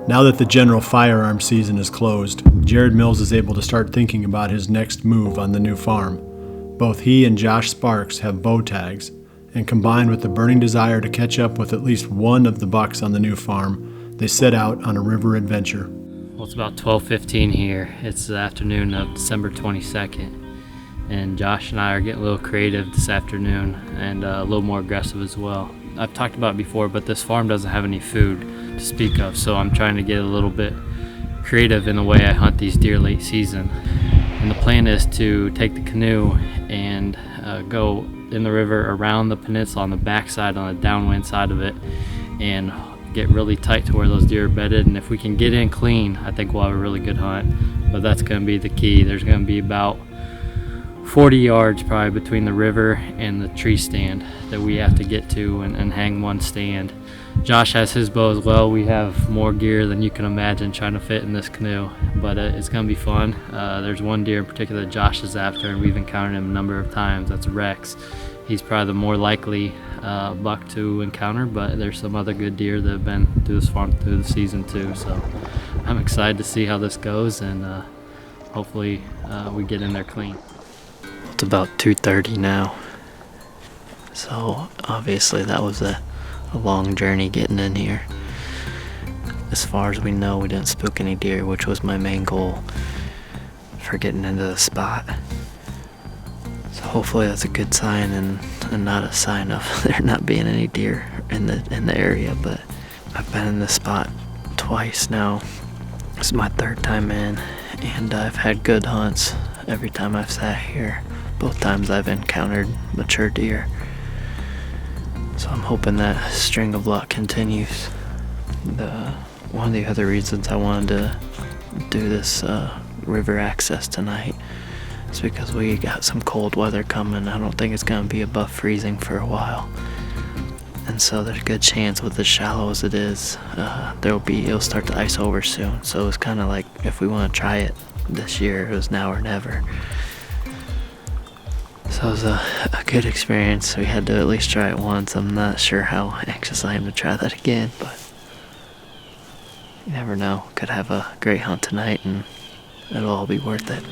Now that the general firearm season is closed, Jared Mills is able to start thinking about his next move on the new farm. Both he and Josh Sparks have bow tags, and combined with the burning desire to catch up with at least one of the bucks on the new farm, they set out on a river adventure. Well, it's about 12:15 here. It's the afternoon of December 22nd, and Josh and I are getting a little creative this afternoon and a little more aggressive as well. I've talked about it before, but this farm doesn't have any food to speak of, so I'm trying to get a little bit creative in the way I hunt these deer late season. And the plan is to take the canoe and go in the river around the peninsula on the backside, on the downwind side of it, and get really tight to where those deer are bedded. And if we can get in clean, I think we'll have a really good hunt. But that's going to be the key. There's going to be about 40 yards probably between the river and the tree stand that we have to get to and hang one stand. Josh has his bow as well. We have more gear than you can imagine trying to fit in this canoe, but it's going to be fun. There's one deer in particular that Josh is after, and we've encountered him a number of times. That's Rex. He's probably the more likely buck to encounter, but there's some other good deer that have been through this farm through the season too. So I'm excited to see how this goes, and hopefully we get in there clean. It's about 2:30 now, so obviously that was a long journey getting in here. As far as we know, we didn't spook any deer, which was my main goal for getting into the spot. So hopefully that's a good sign and not a sign of there not being any deer in the area. But I've been in this spot twice now. This is my third time in, and I've had good hunts every time I've sat here. Both times I've encountered mature deer. So I'm hoping that string of luck continues. One of the other reasons I wanted to do this river access tonight is because we got some cold weather coming. I don't think it's going to be above freezing for a while. And so there's a good chance with as shallow as it is, it'll start to ice over soon. So it's kind of like if we want to try it this year, it was now or never. So it was a good experience. We had to at least try it once. I'm not sure how anxious I am to try that again, but you never know. Could have a great hunt tonight and it'll all be worth it.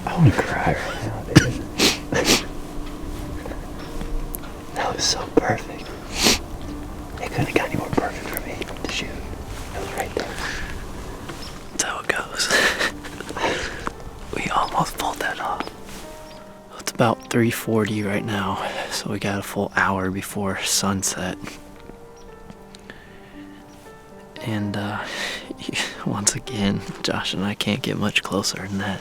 I want to cry right now, dude. That was so perfect. It couldn't have got any more perfect for me to shoot. It was right there. That's how it goes. We almost pulled that off. It's about 3:40 right now, so we got a full hour before sunset. And once again, Josh and I can't get much closer than that.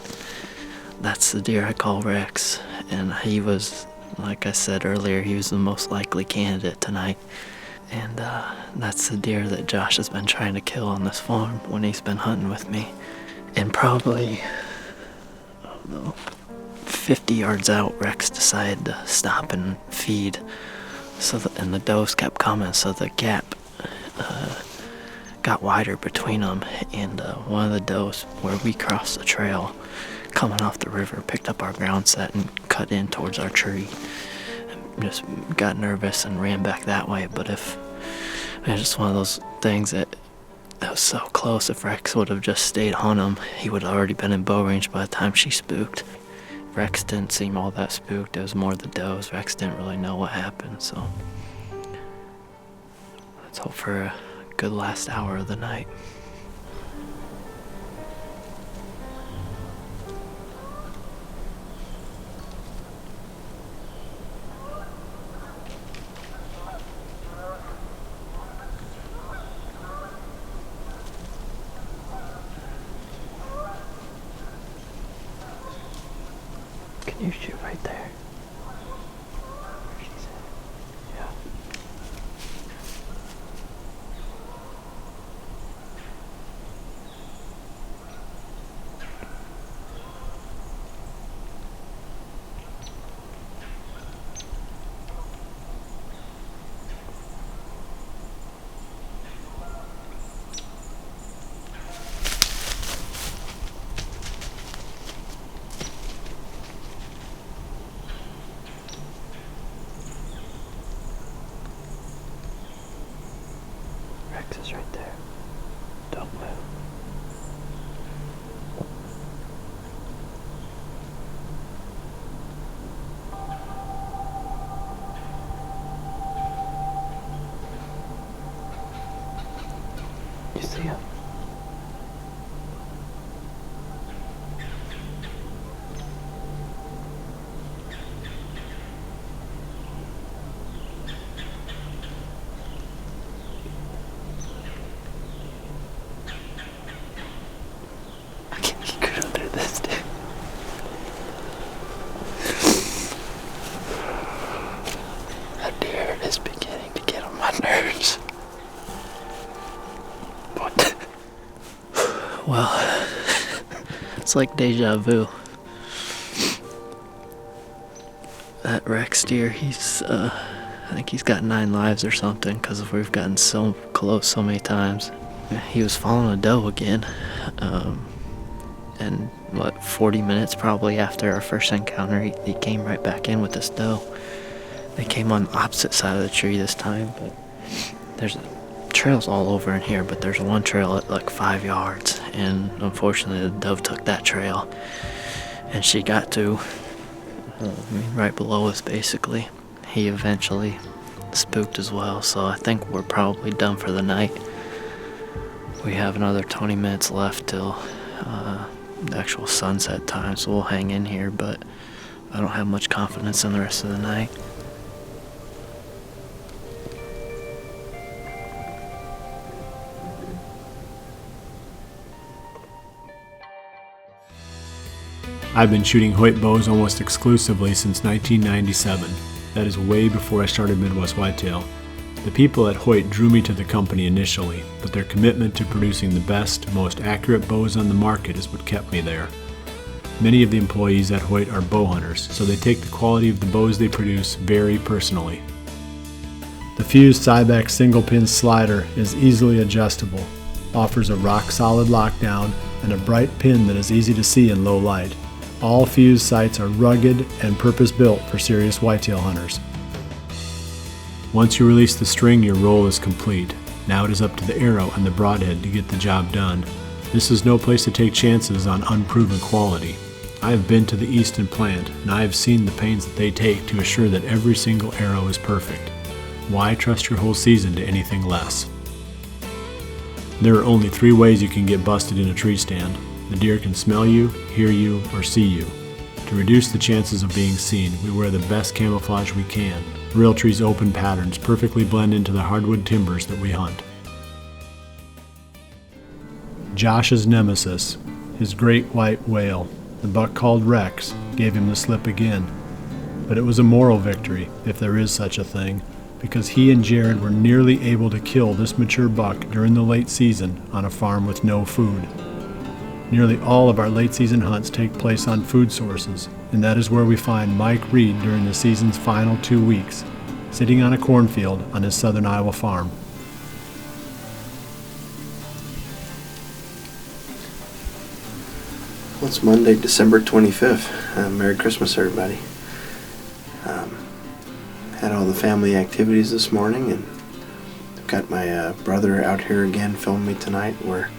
That's the deer I call Rex, and he was, like I said earlier, he was the most likely candidate tonight. And that's the deer that Josh has been trying to kill on this farm when he's been hunting with me. And probably, I don't know, 50 yards out, Rex decided to stop and feed. And the does kept coming, so the gap got wider between them. And one of the does, where we crossed the trail, coming off the river, picked up our ground set and cut in towards our tree. And just got nervous and ran back that way. But it's just one of those things that was so close. If Rex would have just stayed on him, he would have already been in bow range by the time she spooked. Rex didn't seem all that spooked. It was more the does. Rex didn't really know what happened, so let's hope for a good last hour of the night. Can you shoot right there? Yeah. Rex is right there. Don't move. You see him? I can't get under this, dude. That deer is beginning to get on my nerves. What? Well, it's like deja vu. That Rex deer, I think he's got 9 lives or something, because we've gotten so close so many times. He was following a doe again, and 40 minutes probably after our first encounter, he came right back in with this doe. They came on the opposite side of the tree this time, but there's trails all over in here, but there's one trail at like 5 yards, and unfortunately the doe took that trail, and she got to right below us basically. He eventually spooked as well, so I think we're probably done for the night. We have another 20 minutes left till the actual sunset time, so we'll hang in here, but I don't have much confidence in the rest of the night. I've been shooting Hoyt bows almost exclusively since 1997. That is way before I started Midwest Whitetail. The people at Hoyt drew me to the company initially, but their commitment to producing the best, most accurate bows on the market is what kept me there. Many of the employees at Hoyt are bow hunters, so they take the quality of the bows they produce very personally. The fused Cybex single pin slider is easily adjustable, offers a rock-solid lockdown, and a bright pin that is easy to see in low light. All fused sights are rugged and purpose-built for serious whitetail hunters. Once you release the string, your roll is complete. Now it is up to the arrow and the broadhead to get the job done. This is no place to take chances on unproven quality. I have been to the Easton plant, and I have seen the pains that they take to assure that every single arrow is perfect. Why trust your whole season to anything less? There are only 3 ways you can get busted in a tree stand. The deer can smell you, hear you, or see you. To reduce the chances of being seen, we wear the best camouflage we can. Realtree's open patterns perfectly blend into the hardwood timbers that we hunt. Josh's nemesis, his great white whale, the buck called Rex, gave him the slip again. But it was a moral victory, if there is such a thing, because he and Jared were nearly able to kill this mature buck during the late season on a farm with no food. Nearly all of our late season hunts take place on food sources, and that is where we find Mike Reed during the season's final 2 weeks, sitting on a cornfield on his southern Iowa farm. Well, it's Monday, December 25th. Merry Christmas, everybody. Had all the family activities this morning, and I've got my brother out here again filming me tonight. We're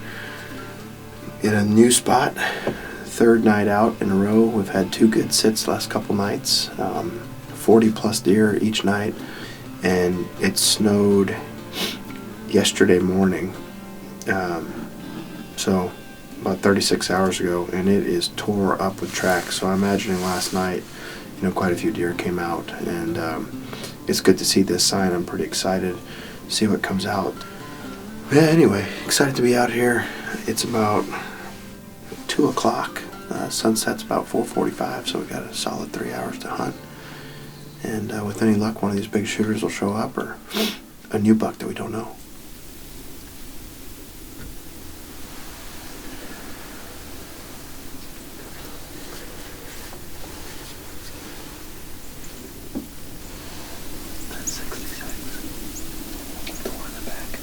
in a new spot, 3rd night out in a row. We've had 2 good sits last couple nights, 40 plus deer each night, and it snowed yesterday morning, so about 36 hours ago, and it is tore up with tracks. So I'm imagining last night, quite a few deer came out, and it's good to see this sign. I'm pretty excited to see what comes out. Yeah, anyway, excited to be out here. It's about 2 o'clock Sunset's about 4:45, so we got a solid 3 hours to hunt. And with any luck, one of these big shooters will show up, or a new buck that we don't know. That's 66. The one in the back.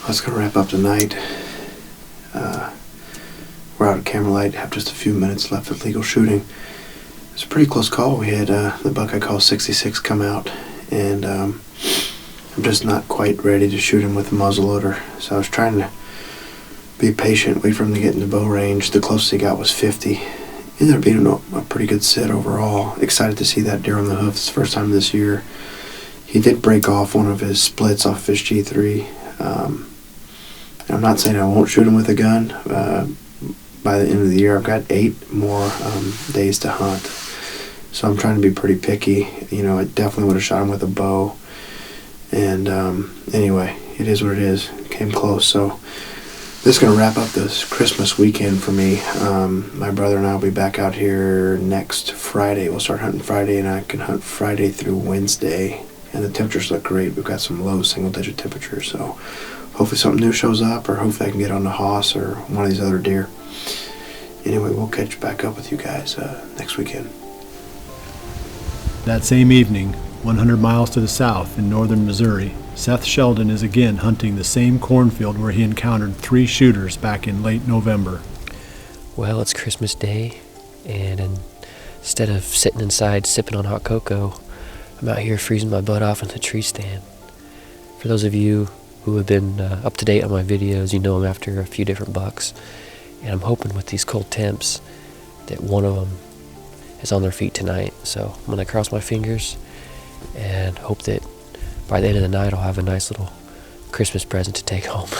That's going to wrap up tonight. We're out at Camerlight, have just a few minutes left of legal shooting. It's a pretty close call. We had the buck I call 66 come out, and I'm just not quite ready to shoot him with a muzzleloader. So I was trying to be patient, wait for him to get into bow range. The closest he got was 50. Ended up being a pretty good sit overall. Excited to see that deer on the hoof. It's the first time this year. He did break off one of his splits off his G3. I'm not saying I won't shoot him with a gun. By the end of the year, I've got 8 more days to hunt. So I'm trying to be pretty picky. You know, I definitely would have shot him with a bow. And anyway, it is what it is. Came close. So this is going to wrap up this Christmas weekend for me. My brother and I will be back out here next Friday. We'll start hunting Friday, and I can hunt Friday through Wednesday. And the temperatures look great. We've got some low single-digit temperatures. So hopefully something new shows up, or hopefully I can get on the hoss or one of these other deer. Anyway, we'll catch back up with you guys next weekend. That same evening, 100 miles to the south in northern Missouri, Seth Sheldon is again hunting the same cornfield where he encountered 3 shooters back in late November. Well, it's Christmas Day, and instead of sitting inside sipping on hot cocoa, I'm out here freezing my butt off in the tree stand. For those of you who have been up to date on my videos, you know I'm after a few different bucks, and I'm hoping with these cold temps that one of them is on their feet tonight. So I'm gonna cross my fingers and hope that by the end of the night I'll have a nice little Christmas present to take home.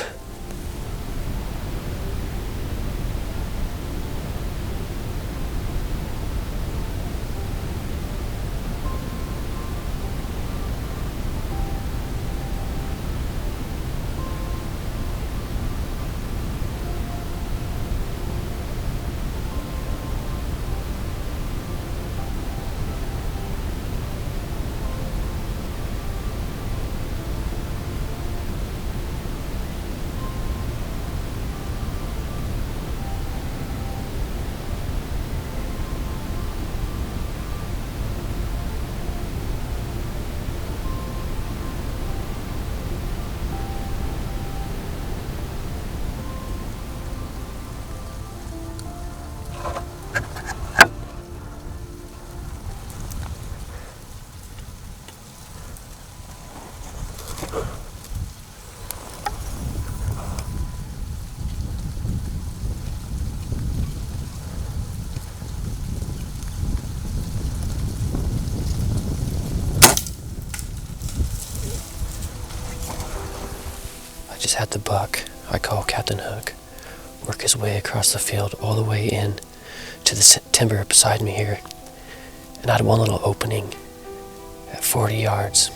Just had the buck I call Captain Hook work his way across the field all the way in to the timber beside me here, and I had one little opening at 40 yards,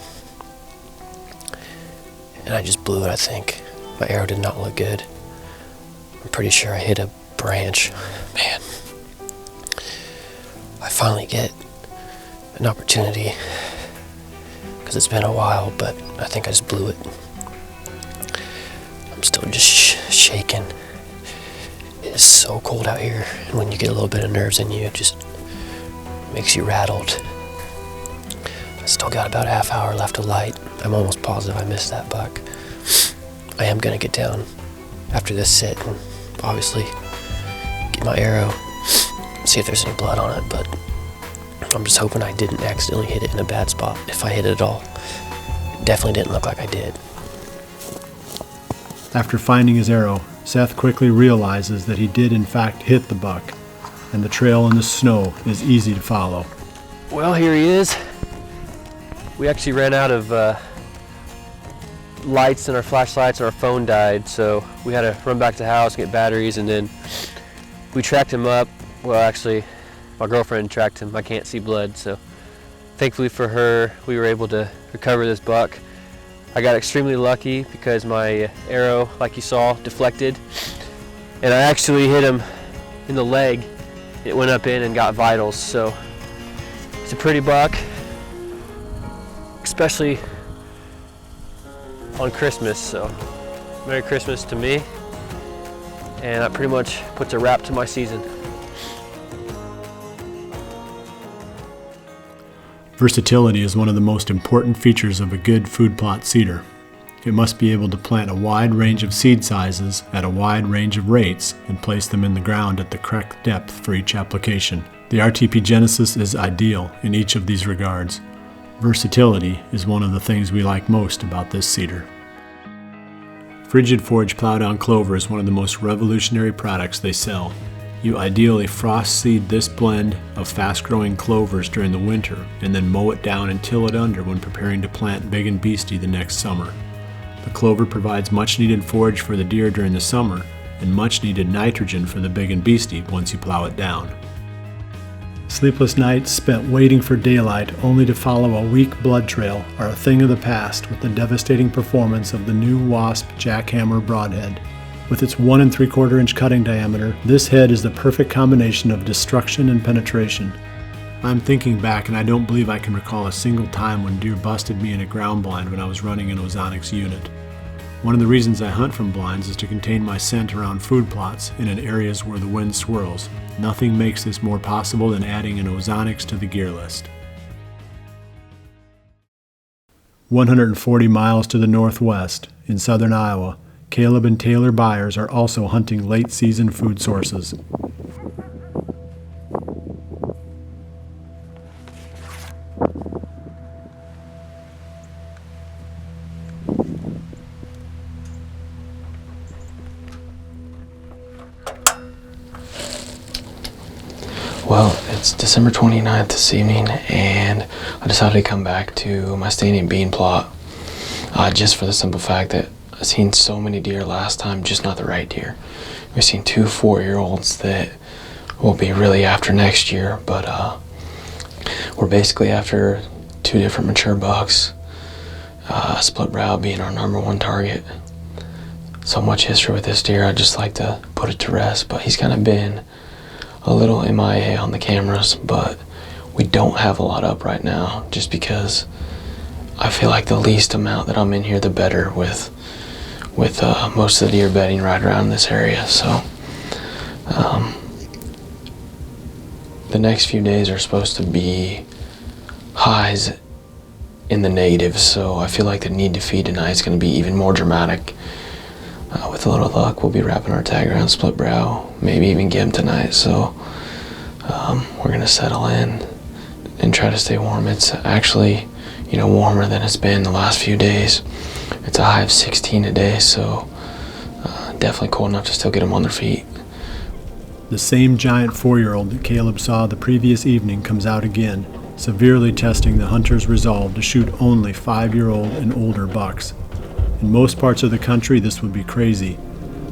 and I just blew it. I think my arrow did not look good. I'm pretty sure I hit a branch. Man, I finally get an opportunity because it's been a while, but I think I just blew it. I'm still just shaking. It is so cold out here, and when you get a little bit of nerves in you, it just makes you rattled. I still got about a half hour left of light. I'm almost positive I missed that buck. I am gonna get down after this sit and obviously get my arrow, see if there's any blood on it, but I'm just hoping I didn't accidentally hit it in a bad spot, if I hit it at all. It definitely didn't look like I did. After finding his arrow, Seth quickly realizes that he did in fact hit the buck, and the trail in the snow is easy to follow. Well, here he is. We actually ran out of lights, and our flashlights and our phone died, so we had to run back to the house and get batteries, and then we tracked him up. Well, actually, my girlfriend tracked him. I can't see blood, so thankfully for her, we were able to recover this buck. I got extremely lucky because my arrow, like you saw, deflected, and I actually hit him in the leg. It went up in and got vitals, so it's a pretty buck, especially on Christmas. So Merry Christmas to me, and that pretty much puts a wrap to my season. Versatility is one of the most important features of a good food plot seeder. It must be able to plant a wide range of seed sizes at a wide range of rates and place them in the ground at the correct depth for each application. The RTP Genesis is ideal in each of these regards. Versatility is one of the things we like most about this seeder. Frigid Forage Plowdown Clover is one of the most revolutionary products they sell. You ideally frost seed this blend of fast-growing clovers during the winter and then mow it down and till it under when preparing to plant Big and Beastie the next summer. The clover provides much-needed forage for the deer during the summer and much-needed nitrogen for the Big and Beastie once you plow it down. Sleepless nights spent waiting for daylight only to follow a weak blood trail are a thing of the past with the devastating performance of the new Wasp Jackhammer Broadhead. With its 1 3/4 inch cutting diameter, this head is the perfect combination of destruction and penetration. I'm thinking back and I don't believe I can recall a single time when deer busted me in a ground blind when I was running an ozonics unit. One of the reasons I hunt from blinds is to contain my scent around food plots and in areas where the wind swirls. Nothing makes this more possible than adding an ozonics to the gear list. 140 miles to the northwest, in southern Iowa, Caleb and Taylor Byers are also hunting late-season food sources. Well, it's December 29th this evening, and I decided to come back to my standing bean plot just for the simple fact that I've seen so many deer last time, just not the right deer. We've seen 2 4-year-olds that we'll be really after next year, but we're basically after 2 different mature bucks, split brow being our #1 target. So much history with this deer, I'd just like to put it to rest, but he's kind of been a little MIA on the cameras, but we don't have a lot up right now just because I feel like the least amount that I'm in here, the better with most of the deer bedding right around this area. So the next few days are supposed to be highs in the negatives, so I feel like the need to feed tonight is going to be even more dramatic. With a little luck, we'll be wrapping our tag around split brow, maybe even get him tonight. So we're gonna settle in and try to stay warm. It's actually, warmer than it's been the last few days. It's a high of 16 today, so definitely cold enough to still get them on their feet. The same giant 4-year-old that Caleb saw the previous evening comes out again, severely testing the hunter's resolve to shoot only 5-year-old and older bucks. In most parts of the country, this would be crazy,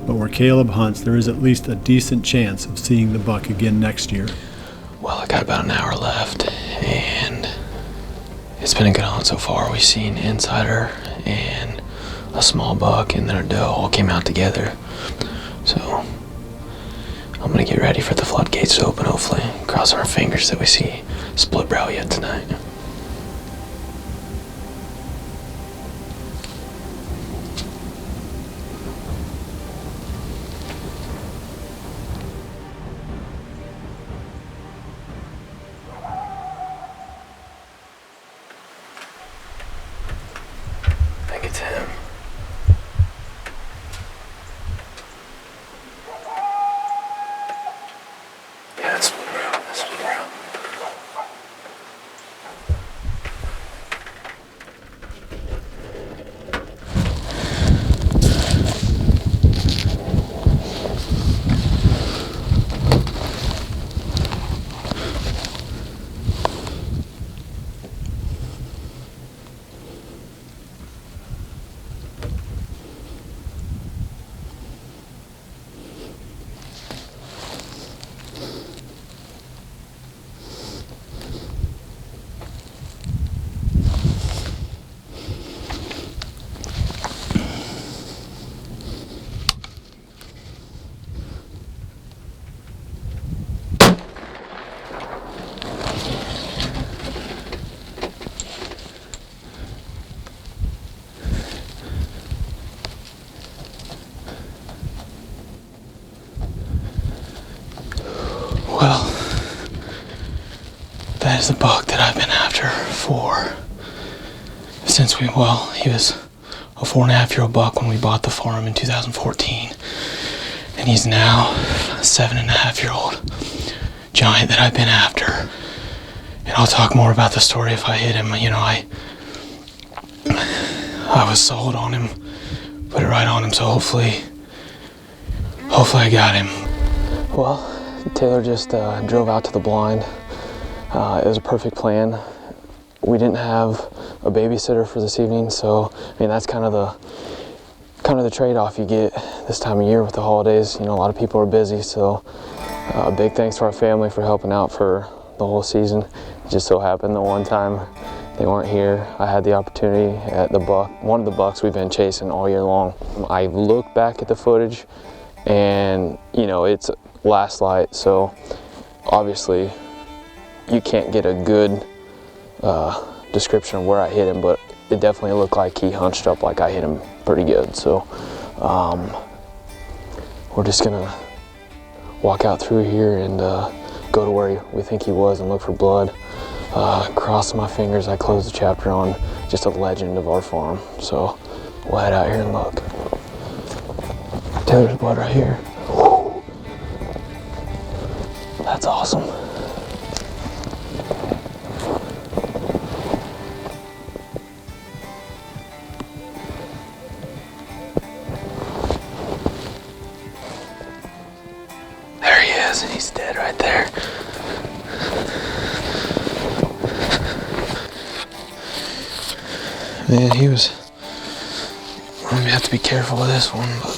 but where Caleb hunts, there is at least a decent chance of seeing the buck again next year. Well, I got about an hour left, and it's been a good hunt so far. We've seen insider and a small buck and then a doe all came out together. So I'm gonna get ready for the floodgates to open, hopefully. Crossing our fingers that we see split brow yet tonight. I think it's him. Well, that is a buck that I've been after since he was a 4.5-year-old buck when we bought the farm in 2014. And he's now a 7.5-year-old giant that I've been after. And I'll talk more about the story if I hit him. You know, I was sold on him, put it right on him, so hopefully I got him. Well, Taylor just drove out to the blind. It was a perfect plan. We didn't have a babysitter for this evening, so I mean that's kind of the trade-off you get this time of year with the holidays. You know, a lot of people are busy, so big thanks to our family for helping out for the whole season. It just so happened the one time they weren't here, I had the opportunity at one of the bucks we've been chasing all year long. I look back at the footage, and you know it's last light, so obviously you can't get a good description of where I hit him, but it definitely looked like he hunched up like I hit him pretty good. So we're just gonna walk out through here and go to where we think he was and look for blood. Cross my fingers, I close the chapter on just a legend of our farm. So we'll head out here and look. Taylor's blood right here. Whew. That's awesome. And he's dead right there. Man, I'm gonna have to be careful with this one, but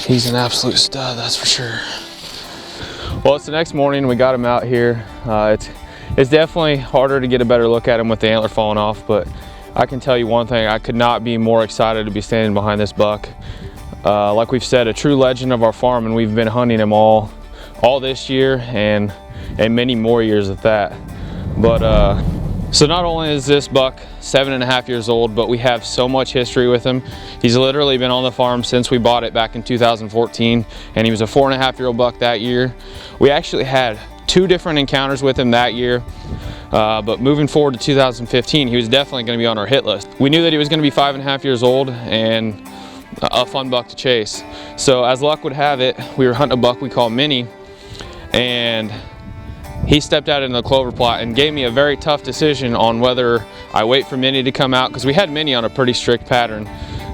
he's an absolute stud, that's for sure. Well, it's the next morning, we got him out here. It's definitely harder to get a better look at him with the antler falling off, but I can tell you one thing, I could not be more excited to be standing behind this buck. Like we've said, a true legend of our farm, and we've been hunting him all this year and many more years at that. But so not only is this buck 7.5 years old, but we have so much history with him. He's literally been on the farm since we bought it back in 2014, and he was a 4.5-year-old buck that year. We actually had 2 different encounters with him that year. But moving forward to 2015, he was definitely going to be on our hit list. We knew that he was going to be 5.5 years old and a fun buck to chase. So as luck would have it, we were hunting a buck we call Minnie, and he stepped out in the clover plot and gave me a very tough decision on whether I wait for Minnie to come out, because we had Minnie on a pretty strict pattern.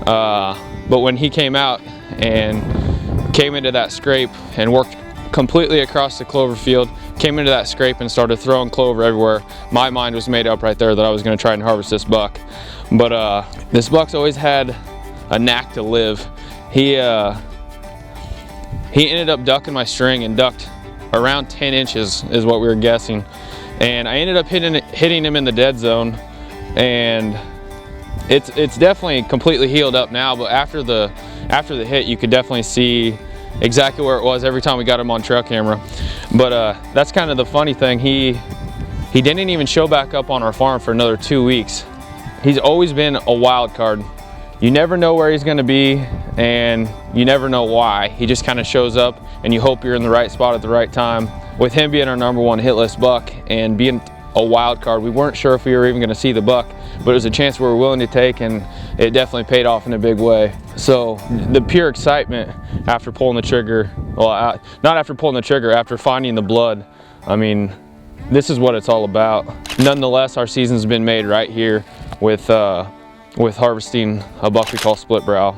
But when he came out and came into that scrape and worked completely across the clover field, came into that scrape and started throwing clover everywhere, my mind was made up right there that I was going to try and harvest this buck. But this buck's always had a knack to live. He ended up ducking my string and ducked around 10 inches is what we were guessing, and I ended up hitting him in the dead zone, and it's definitely completely healed up now. But after the hit, you could definitely see exactly where it was every time we got him on trail camera. But that's kind of the funny thing, he didn't even show back up on our farm for another 2 weeks. He's always been a wild card. You never know where he's going to be, and you never know why. He just kind of shows up, and you hope you're in the right spot at the right time. With him being our #1 hit list buck and being a wild card, we weren't sure if we were even going to see the buck, but it was a chance we were willing to take, and it definitely paid off in a big way. So the pure excitement after pulling the trigger, well, not after pulling the trigger, after finding the blood, I mean, this is what it's all about. Nonetheless, our season's been made right here with harvesting a buck we call split brow.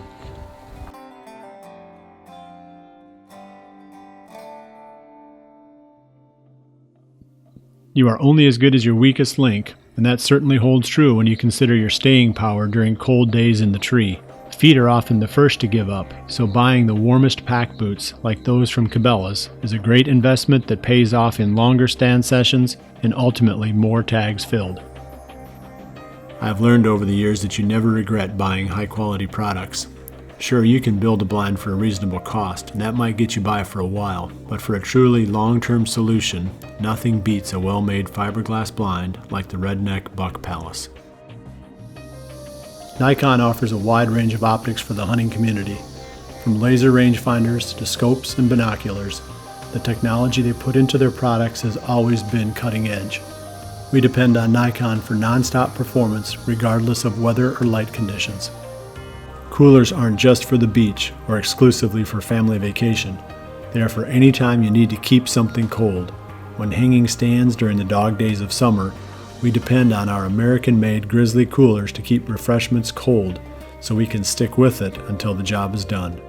You are only as good as your weakest link, and that certainly holds true when you consider your staying power during cold days in the tree. Feet are often the first to give up, so buying the warmest pack boots, like those from Cabela's, is a great investment that pays off in longer stand sessions and ultimately more tags filled. I've learned over the years that you never regret buying high-quality products. Sure, you can build a blind for a reasonable cost, and that might get you by for a while, but for a truly long-term solution, nothing beats a well-made fiberglass blind like the Redneck Buck Palace. Nikon offers a wide range of optics for the hunting community. From laser rangefinders to scopes and binoculars, the technology they put into their products has always been cutting edge. We depend on Nikon for non-stop performance regardless of weather or light conditions. Coolers aren't just for the beach or exclusively for family vacation. They are for any time you need to keep something cold. When hanging stands during the dog days of summer, we depend on our American-made Grizzly coolers to keep refreshments cold so we can stick with it until the job is done.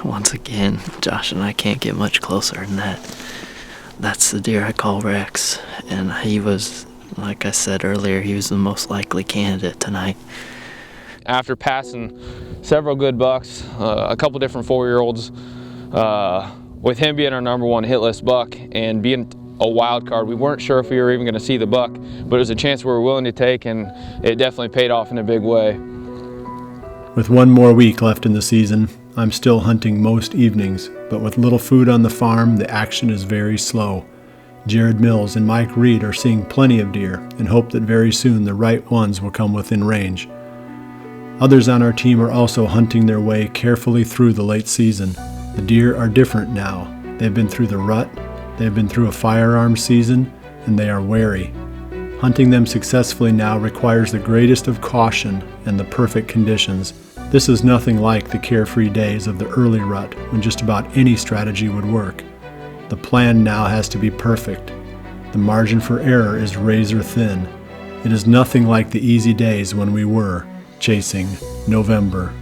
Once again, Josh and I can't get much closer than that. That's the deer I call Rex, and he was, like I said earlier, he was the most likely candidate tonight. After passing several good bucks, a couple different 4-year-olds, with him being our #1 hit list buck and being a wild card, we weren't sure if we were even going to see the buck, but it was a chance we were willing to take, and it definitely paid off in a big way. With one more week left in the season, I'm still hunting most evenings, but with little food on the farm, the action is very slow. Jared Mills and Mike Reed are seeing plenty of deer and hope that very soon the right ones will come within range. Others on our team are also hunting their way carefully through the late season. The deer are different now. They've been through the rut, they've been through a firearm season, and they are wary. Hunting them successfully now requires the greatest of caution and the perfect conditions. This is nothing like the carefree days of the early rut when just about any strategy would work. The plan now has to be perfect. The margin for error is razor thin. It is nothing like the easy days when we were chasing November